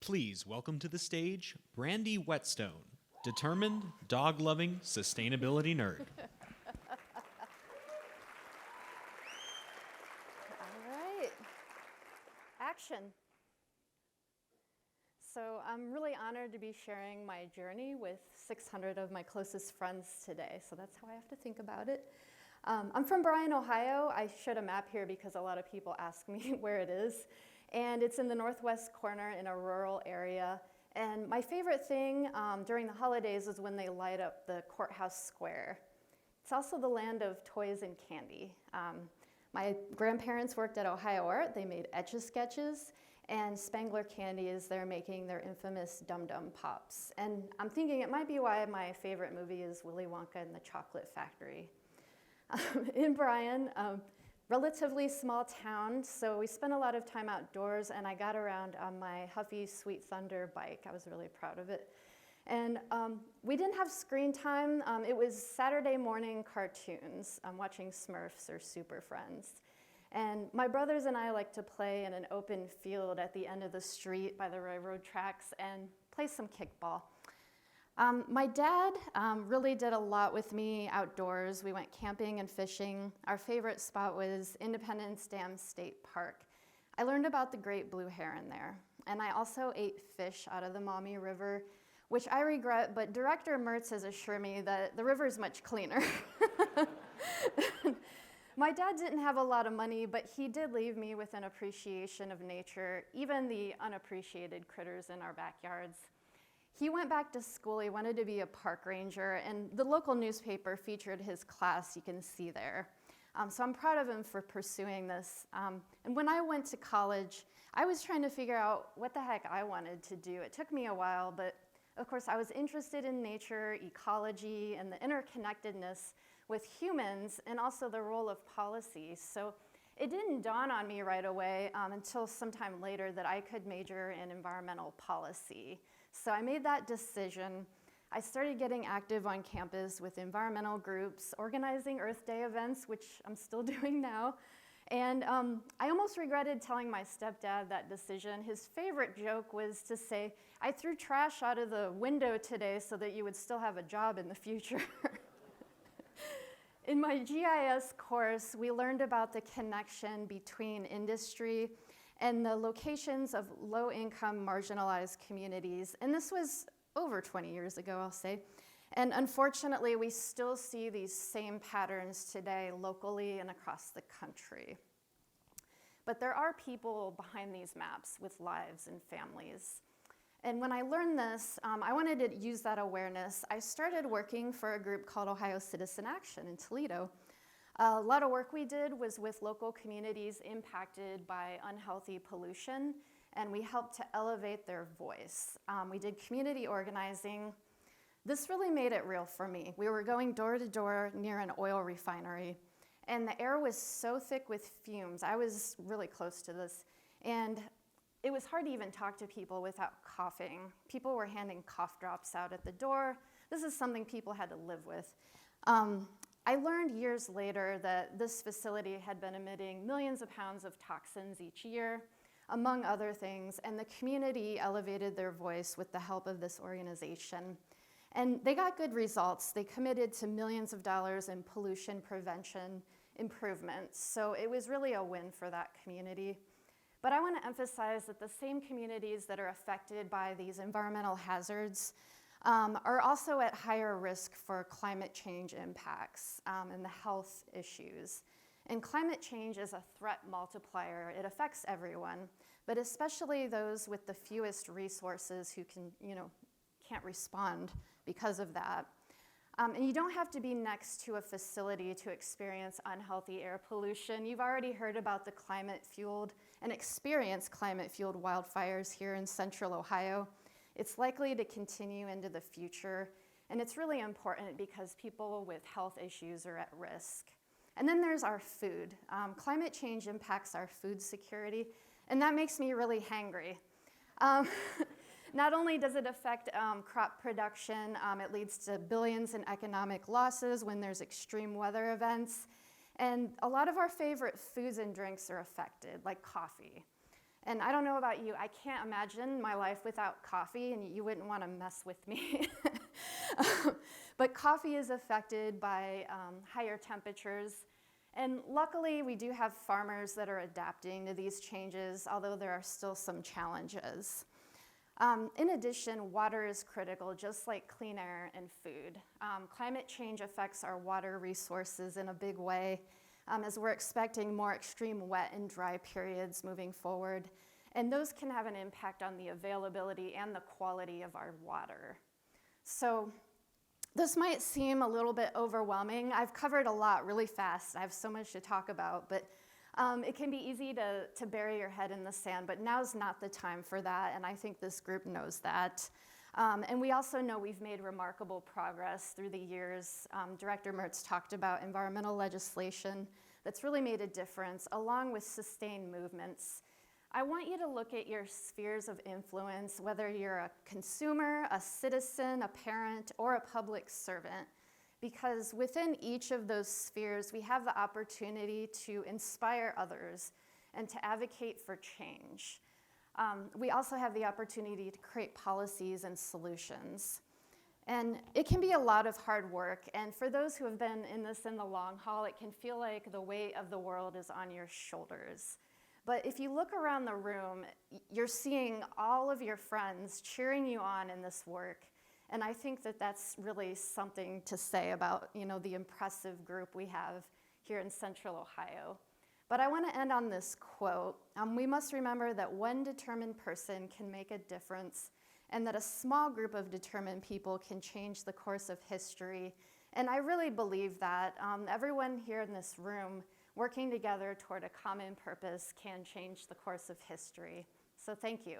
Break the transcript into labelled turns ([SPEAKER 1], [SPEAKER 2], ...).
[SPEAKER 1] Please welcome to the stage Brandi Whetstone, determined, dog-loving, sustainability nerd.
[SPEAKER 2] All right, action. So I'm really honored to be sharing my journey with 600 of my closest friends today, so that's how I have to think about it. I'm from Bryan, Ohio. I showed a map here because a lot of people ask me where it is. And it's in the northwest corner in a rural area. And my favorite thing during the holidays is when they light up the courthouse square. It's also the land of toys and candy. My grandparents worked at Ohio Art. They made Etch-a-Sketches and Spangler candies. They're making their infamous Dum Dum Pops. And I'm thinking it might be why my favorite movie is Willy Wonka and the Chocolate Factory. In Bryan, relatively small town, so we spent a lot of time outdoors, and I got around on my Huffy Sweet Thunder bike. I was really proud of it. And we didn't have screen time. It was Saturday morning cartoons. I'm watching Smurfs or Super Friends. And my brothers and I like to play in an open field at the end of the street by the railroad tracks and play some kickball. My dad really did a lot with me outdoors. We went camping and fishing. Our favorite spot was Independence Dam State Park. I learned about the great blue heron there. And I also ate fish out of the Maumee River, which I regret, but Director Mertz has assured me that the river is much cleaner. My dad didn't have a lot of money, but he did leave me with an appreciation of nature, even the unappreciated critters in our backyards. He went back to school. He wanted to be a park ranger, and the local newspaper featured his class. You can see there. So I'm proud of him for pursuing this. And when I went to college, I was trying to figure out what the heck I wanted to do. It took me a while, but of course I was interested in nature, ecology, and the interconnectedness with humans, and also the role of policy. So it didn't dawn on me right away until sometime later that I could major in environmental policy. So I made that decision. I started getting active on campus with environmental groups, organizing Earth Day events, which I'm still doing now. And I almost regretted telling my stepdad that decision. His favorite joke was to say, "I threw trash out of the window today so that you would still have a job in the future." In my GIS course, we learned about the connection between industry and the locations of low-income marginalized communities. And this was over 20 years ago, I'll say. And unfortunately, we still see these same patterns today locally and across the country. But there are people behind these maps with lives and families. And when I learned this, I wanted to use that awareness. I started working for a group called Ohio Citizen Action in Toledo. A lot of work we did was with local communities impacted by unhealthy pollution, and we helped to elevate their voice. We did community organizing. This really made it real for me. We were going door to door near an oil refinery, and the air was so thick with fumes. I was really close to this, and it was hard to even talk to people without coughing. People were handing cough drops out at the door. This is something people had to live with. I learned years later that this facility had been emitting millions of pounds of toxins each year, among other things, and the community elevated their voice with the help of this organization. And they got good results. They committed to millions of dollars in pollution prevention improvements. So it was really a win for that community. But I want to emphasize that the same communities that are affected by these environmental hazards are also at higher risk for climate change impacts and the health issues. And climate change is a threat multiplier. It affects everyone, but especially those with the fewest resources who can't respond because of that. And you don't have to be next to a facility to experience unhealthy air pollution. You've already heard about the climate-fueled and experienced climate-fueled wildfires here in central Ohio. It's likely to continue into the future, and it's really important because people with health issues are at risk. And then there's our food. Climate change impacts our food security, and that makes me really hangry. Not only does it affect crop production, it leads to billions in economic losses when there's extreme weather events. And a lot of our favorite foods and drinks are affected, like coffee. And I don't know about you, I can't imagine my life without coffee, and you wouldn't want to mess with me. But coffee is affected by higher temperatures. And luckily, we do have farmers that are adapting to these changes, although there are still some challenges. In addition, water is critical, just like clean air and food. Climate change affects our water resources in a big way, as we're expecting more extreme wet and dry periods moving forward. And those can have an impact on the availability and the quality of our water. So this might seem a little bit overwhelming. I've covered a lot really fast. I have so much to talk about, but it can be easy to bury your head in the sand, but now's not the time for that, and I think this group knows that. And we also know we've made remarkable progress through the years. Director Mertz talked about environmental legislation that's really made a difference, along with sustained movements. I want you to look at your spheres of influence, whether you're a consumer, a citizen, a parent, or a public servant, because within each of those spheres, we have the opportunity to inspire others and to advocate for change. We also have the opportunity to create policies and solutions. And it can be a lot of hard work, and for those who have been in this in the long haul, it can feel like the weight of the world is on your shoulders. But if you look around the room, you're seeing all of your friends cheering you on in this work. And I think that that's really something to say about, the impressive group we have here in Central Ohio. But I want to end on this quote. We must remember that one determined person can make a difference, and that a small group of determined people can change the course of history. And I really believe that everyone here in this room working together toward a common purpose can change the course of history. So thank you.